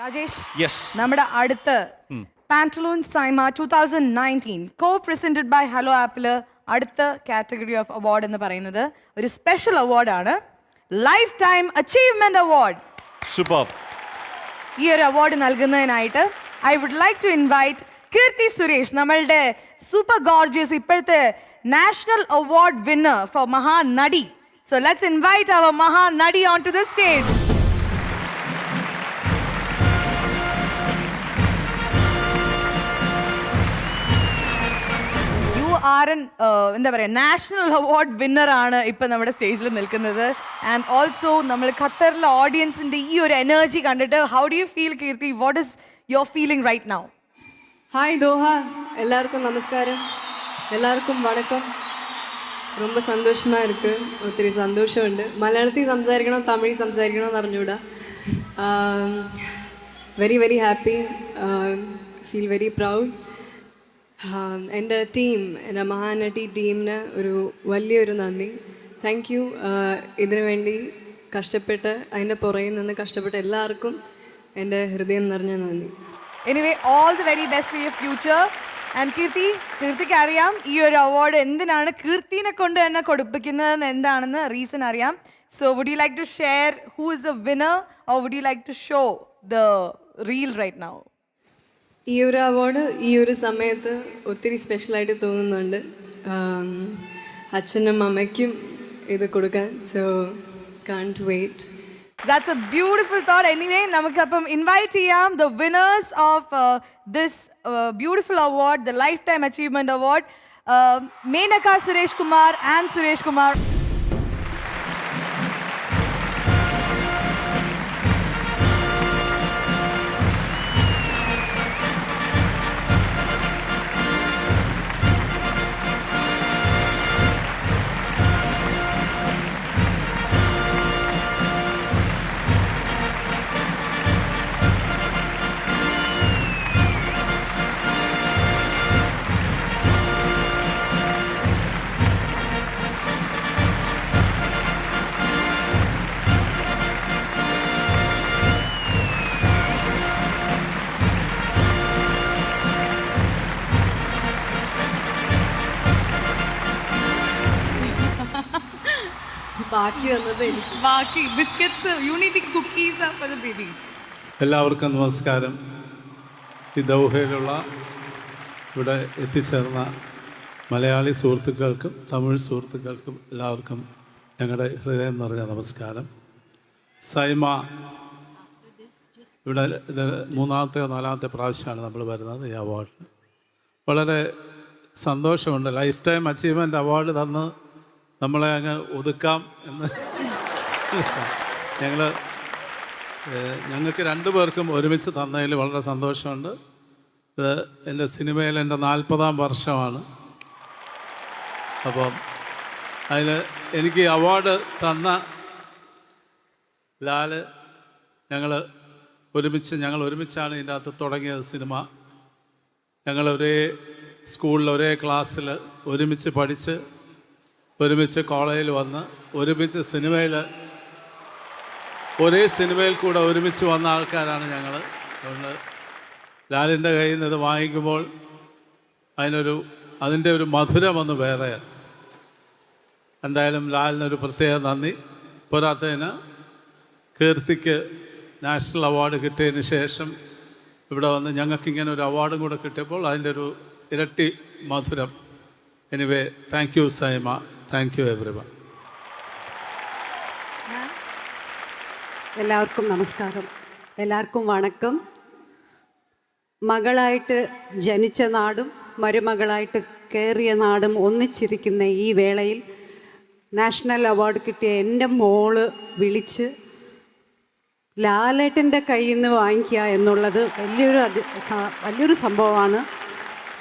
Rajesh, Yes. നമ്മുടെ അടുത്ത Pantaloons SIIMA 2019 co-presented by Hello Apple അടുത്ത കാറ്റഗറി ഓഫ് അവാർഡ് എന്ന് പറയുന്നത് ഒരു സ്പെഷ്യൽ അവാർഡാണ് lifetime achievement award. Superb. ഈ ഒരു അവാർഡ് നൽകുന്നതിനായിട്ട് I would like to invite Keerthy Suresh, നമ്മളുടെ സൂപ്പർ ഗോർജിയസ് ഇപ്പോഴത്തെ national award winner for Mahanati. So let's invite അവർ Mahanati on to the stage. എന്താ പറയുക, നാഷണൽ അവാർഡ് വിന്നർ ആണ് ഇപ്പം നമ്മുടെ സ്റ്റേജിൽ നിൽക്കുന്നത്. ആൻഡ് ഓൾസോ നമ്മൾ ഖത്തറിലെ ഓഡിയൻസിൻ്റെ ഈ ഒരു എനർജി കണ്ടിട്ട് how do you feel Keerthi? What is your feeling right now? Hi Doha, எல்லாருக்கும் நமஸ்காரம், எல்லாருக்கும் வணக்கம். ரொம்ப சந்தோஷமாக இருக்குது, ഒത്തിരി സന്തോഷമുണ്ട്. മലയാളത്തിൽ സംസാരിക്കണോ തമിഴ് സംസാരിക്കണോ എന്ന് അറിഞ്ഞൂടാ. Very very happy, feel very proud. എൻ്റെ ടീം, എൻ്റെ മഹാനടി ടീമിന് ഒരു വലിയൊരു നന്ദി. Thank you. ഇതിനു വേണ്ടി കഷ്ടപ്പെട്ട് അതിൻ്റെ പുറകിൽ നിന്ന് കഷ്ടപ്പെട്ട എല്ലാവർക്കും എൻ്റെ ഹൃദയം നിറഞ്ഞ നന്ദി. Anyway, all the very best for your future. And കീർത്തിക്ക് അറിയാം ഈ ഒരു അവാർഡ് എന്തിനാണ് കീർത്തിനെ കൊണ്ട് തന്നെ കൊടുപ്പിക്കുന്നതെന്ന് എന്താണെന്ന് റീസൺ അറിയാം. So would you like to share who is the winner or would you like to show the reel right now? ഈ ഒരു അവാർഡ് ഈ ഒരു സമയത്ത് ഒത്തിരി സ്പെഷ്യലായിട്ട് തോന്നുന്നുണ്ട്. അച്ഛനും അമ്മയ്ക്കും ഇത് കൊടുക്കാൻ. So can't wait. That's a beautiful thought. Anyway, namakapam invite cheyam the winners of this beautiful award, the Lifetime Achievement Award, Menaka Suresh Kumar and Suresh Kumar. ബാക്കി വന്നത് എനിക്ക്. ബാക്കി biscuits, Unibic cookies are for the babies. എല്ലാവർക്കും നമസ്കാരം. ഈ ദൗഹയിലുള്ള ഇവിടെ എത്തിച്ചേർന്ന മലയാളി സുഹൃത്തുക്കൾക്കും തമിഴ് സുഹൃത്തുക്കൾക്കും എല്ലാവർക്കും ഞങ്ങളുടെ ഹൃദയം നിറഞ്ഞ നമസ്കാരം. സൈമ ഇവിടെ ഇത് മൂന്നാമത്തെയോ നാലാമത്തെ പ്രാവശ്യമാണ് നമ്മൾ വരുന്നത് ഈ അവാർഡിന്. വളരെ സന്തോഷമുണ്ട്. ലൈഫ് ടൈം അച്ചീവ്മെൻറ്റ് അവാർഡ് തന്ന് നമ്മളെ അങ്ങ് ഒതുക്കാം എന്ന് ഞങ്ങൾക്ക് രണ്ടു പേർക്കും ഒരുമിച്ച് തന്നതിൽ വളരെ സന്തോഷമുണ്ട്. ഇത് എൻ്റെ സിനിമയിൽ എൻ്റെ 40-ാം വർഷമാണ്. അപ്പം അതിൽ എനിക്ക് അവാർഡ് തന്ന ലാല് ഞങ്ങൾ ഒരുമിച്ചാണ് ഇതിൻ്റെ അകത്ത് തുടങ്ങിയത് സിനിമ. ഞങ്ങൾ ഒരേ സ്കൂളിൽ ഒരേ ക്ലാസ്സിൽ ഒരുമിച്ച് പഠിച്ച് ഒരുമിച്ച് കോളേജിൽ വന്ന് ഒരുമിച്ച് ഒരേ സിനിമയിൽ കൂടെ ഒരുമിച്ച് വന്ന ആൾക്കാരാണ് ഞങ്ങൾ. അതുകൊണ്ട് ലാലിൻ്റെ കയ്യിൽ നിന്ന് ഇത് വാങ്ങിക്കുമ്പോൾ അതിൻ്റെ ഒരു മധുരം ഒന്ന് വേറെയാണ്. എന്തായാലും ലാലിനൊരു പ്രത്യേക നന്ദി. പോരാത്തതിന് കീർത്തിക്ക് നാഷണൽ അവാർഡ് കിട്ടിയതിന് ശേഷം ഇവിടെ വന്ന് ഞങ്ങൾക്കിങ്ങനെ ഒരു അവാർഡും കൂടെ കിട്ടിയപ്പോൾ അതിൻ്റെ ഒരു ഇരട്ടി മധുരം. Anyway, thank you SIIMA, thank U everyone. എല്ലാവർക്കും നമസ്കാരം, എല്ലാവർക്കും വണക്കം. മകളായിട്ട് ജനിച്ച നാടും മരുമകളായിട്ട് കയറിയ നാടും ഒന്നിച്ചിരിക്കുന്ന ഈ വേളയിൽ നാഷണൽ അവാർഡ് കിട്ടിയ എൻ്റെ മോള് വിളിച്ച് ലാലേട്ടൻ്റെ കയ്യിൽ നിന്ന് വാങ്ങിക്കുക എന്നുള്ളത് വലിയൊരു സംഭവമാണ്.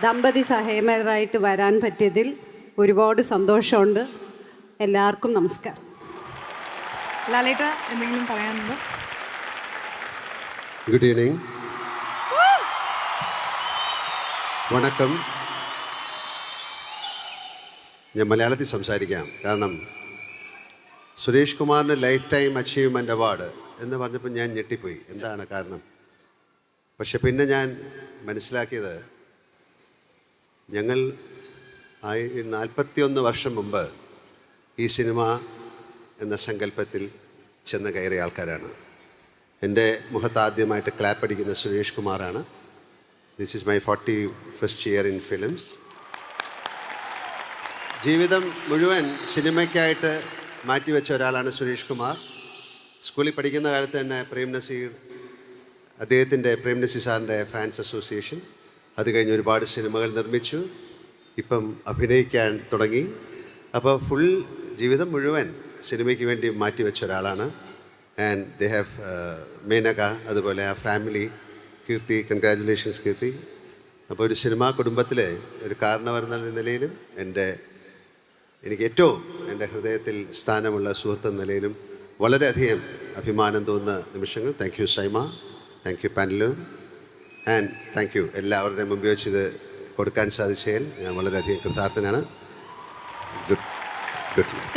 ദമ്പതി സഹേമരായിട്ട് വരാൻ പറ്റിയതിൽ ഒരുപാട് സന്തോഷമുണ്ട്. എല്ലാവർക്കും നമസ്കാരം. ലാലേട്ട, എന്തെങ്കിലും പറയാനുണ്ടോ? ഗുഡ് ഈവനിങ്, വണക്കം. ഞാൻ മലയാളത്തിൽ സംസാരിക്കാം. കാരണം സുരേഷ് കുമാറിന് ലൈഫ് ടൈം അച്ചീവ്മെൻ്റ് അവാർഡ് എന്ന് പറഞ്ഞപ്പോൾ ഞാൻ ഞെട്ടിപ്പോയി. എന്താണ് കാരണം? പക്ഷെ പിന്നെ ഞാൻ മനസ്സിലാക്കിയത് ഞങ്ങൾ 41 വർഷം മുമ്പ് ഈ സിനിമ എന്ന സങ്കല്പത്തിൽ ചെന്ന് കയറിയ ആൾക്കാരാണ്. എൻ്റെ മുഖത്ത് ആദ്യമായിട്ട് ക്ലാപ്പ് അടിക്കുന്ന സുരേഷ് കുമാറാണ്. This is my 41st year in films. ജീവിതം മുഴുവൻ സിനിമയ്ക്കായിട്ട് മാറ്റിവെച്ച ഒരാളാണ് സുരേഷ് കുമാർ. സ്കൂളിൽ പഠിക്കുന്ന കാലത്ത് തന്നെ പ്രേം നസീർ സാറിൻ്റെ ഫാൻസ് അസോസിയേഷൻ, അത് കഴിഞ്ഞ് ഒരുപാട് സിനിമകൾ നിർമ്മിച്ചു, ഇപ്പം അഭിനയിക്കാൻ തുടങ്ങി. അപ്പോൾ ഫുൾ ജീവിതം മുഴുവൻ സിനിമയ്ക്ക് വേണ്ടി മാറ്റിവെച്ച ഒരാളാണ്. ആൻഡ് ദേ ഹാവ് മേനക, അതുപോലെ ആ ഫാമിലി, കീർത്തി, കൺഗ്രാജുലേഷൻസ് കീർത്തി. അപ്പോൾ ഒരു സിനിമാ കുടുംബത്തിലെ ഒരു കാരണവർ എന്ന നിലയിലും എനിക്ക് ഏറ്റവും എൻ്റെ ഹൃദയത്തിൽ സ്ഥാനമുള്ള സുഹൃത്ത് എന്ന നിലയിലും വളരെയധികം അഭിമാനം തോന്നുന്ന നിമിഷങ്ങൾ. Thank you SIIMA, thank you പാനലും, ആൻഡ് താങ്ക് യു എല്ലാവരുടെയും മുമ്പിൽ വെച്ച് ഇത് കൊടുക്കാൻ സാധിച്ചതിൽ ഞാൻ വളരെയധികം കൃതാർത്ഥനാണ്. Good.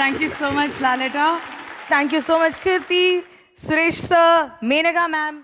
Thank you so much, Laleta. Thank you so much, Kirti, Suresh sir, Menaka ma'am.